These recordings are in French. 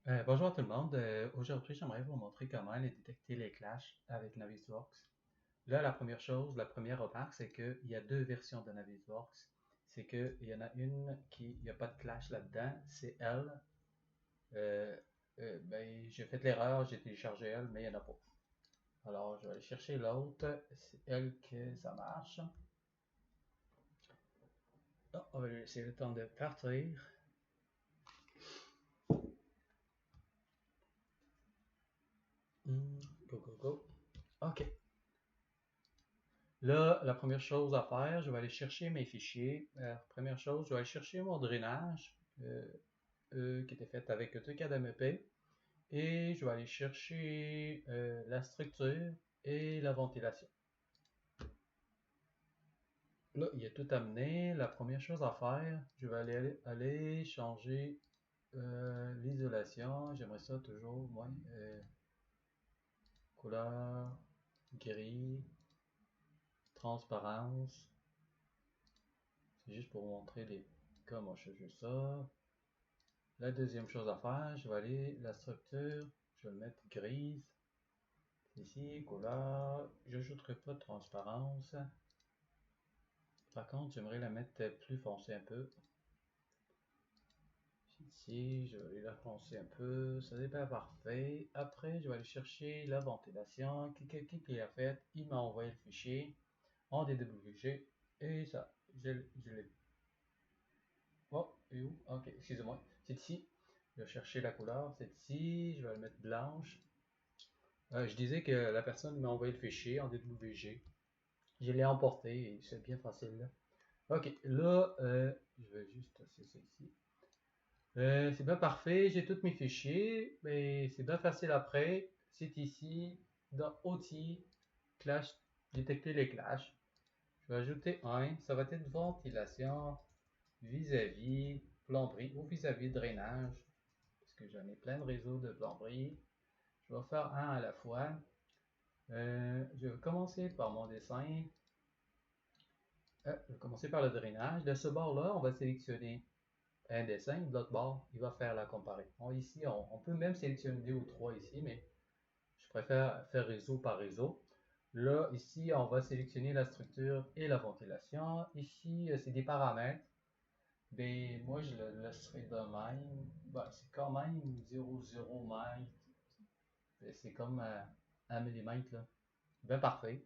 Bonjour à tout le monde. Aujourd'hui, j'aimerais vous montrer comment aller détecter les clashs avec Navisworks. Là, la première chose, la première remarque, c'est qu'il y a deux versions de Navisworks. C'est qu'il y en a une qui, il n'y a pas de clash là-dedans, c'est elle. Euh, ben, j'ai fait l'erreur, j'ai téléchargé elle, mais il n'y en a pas. Alors, je vais aller chercher l'autre. C'est elle que ça marche. Ah, on va lui laisser le temps de partir. Go, go, go. OK. Là, la première chose à faire, je vais aller chercher mes fichiers. Première chose, je vais aller chercher mon drainage qui était fait avec AutoCAD et je vais aller chercher la structure et la ventilation. Là, il est tout amené. La première chose à faire, je vais aller changer l'isolation. J'aimerais ça toujours, moi, couleur, gris, transparence. C'est juste pour vous montrer comment je fais ça. La deuxième chose à faire, je vais aller la structure, je vais le mettre grise. Ici, couleur, je n'ajouterai pas de transparence. Par contre, j'aimerais la mettre plus foncée un peu. Ici, je vais aller la foncer un peu, ça n'est pas parfait. Après, je vais aller chercher la ventilation. Qui l'a fait? Il m'a envoyé le fichier en DWG et ça, je l'ai. Oh, et où? Ok, excusez-moi. C'est ici. Je vais chercher la couleur, c'est ici. Je vais la mettre blanche. Je disais que la personne m'a envoyé le fichier en DWG. Je l'ai emporté et c'est bien facile là. Ok, là, je vais juste tasser ça ici. C'est bien parfait, j'ai tous mes fichiers, mais c'est bien facile après. C'est ici, dans Outils, Clash, détecter les clashs. Je vais ajouter un, ça va être ventilation vis-à-vis plomberie ou vis-à-vis drainage, parce que j'en ai plein de réseaux de plomberie. Je vais faire un à la fois. Je vais commencer par mon dessin. Je vais commencer par le drainage. De ce bord-là, on va sélectionner un dessin. De l'autre bord, il va faire la comparaison. Ici, on peut même sélectionner deux ou trois ici, mais je préfère faire réseau par réseau. Là, ici, on va sélectionner la structure et la ventilation. Ici, c'est des paramètres. Mais moi, je le laisserai de même. Ben, c'est quand même 0,0 mètre. C'est comme 1 mm là. Ben parfait.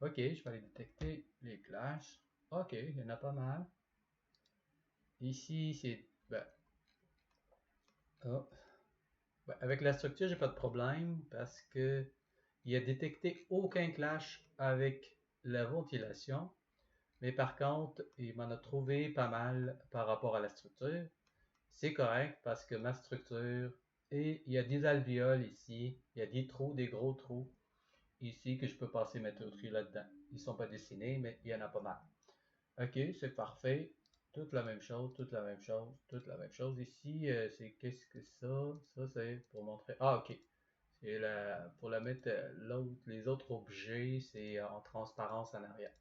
Ok, je vais aller détecter les clashs. Ok, il y en a pas mal. Ici, c'est... oh. Avec la structure, j'ai pas de problème parce que il a détecté aucun clash avec la ventilation. Mais par contre, il m'en a trouvé pas mal par rapport à la structure. C'est correct parce que ma structure, et il y a des alvéoles ici, il y a des trous, des gros trous ici que je peux passer ma tuyauterie là-dedans. Ils sont pas dessinés, mais il y en a pas mal. Ok, c'est parfait. Toute la même chose, toute la même chose, toute la même chose. Ici, c'est qu'est-ce que ça? Ça, c'est pour montrer. Ah, ok. C'est pour la mettre, les autres objets, c'est en transparence en arrière.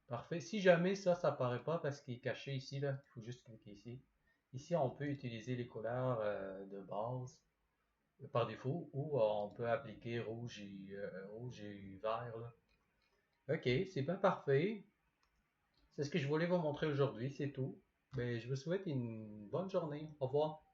Parfait. Si jamais ça apparaît pas parce qu'il est caché ici, là, il faut juste cliquer ici. Ici, on peut utiliser les couleurs de base par défaut ou on peut appliquer rouge et vert, là. Ok, c'est pas parfait. C'est ce que je voulais vous montrer aujourd'hui, c'est tout. Mais je vous souhaite une bonne journée. Au revoir.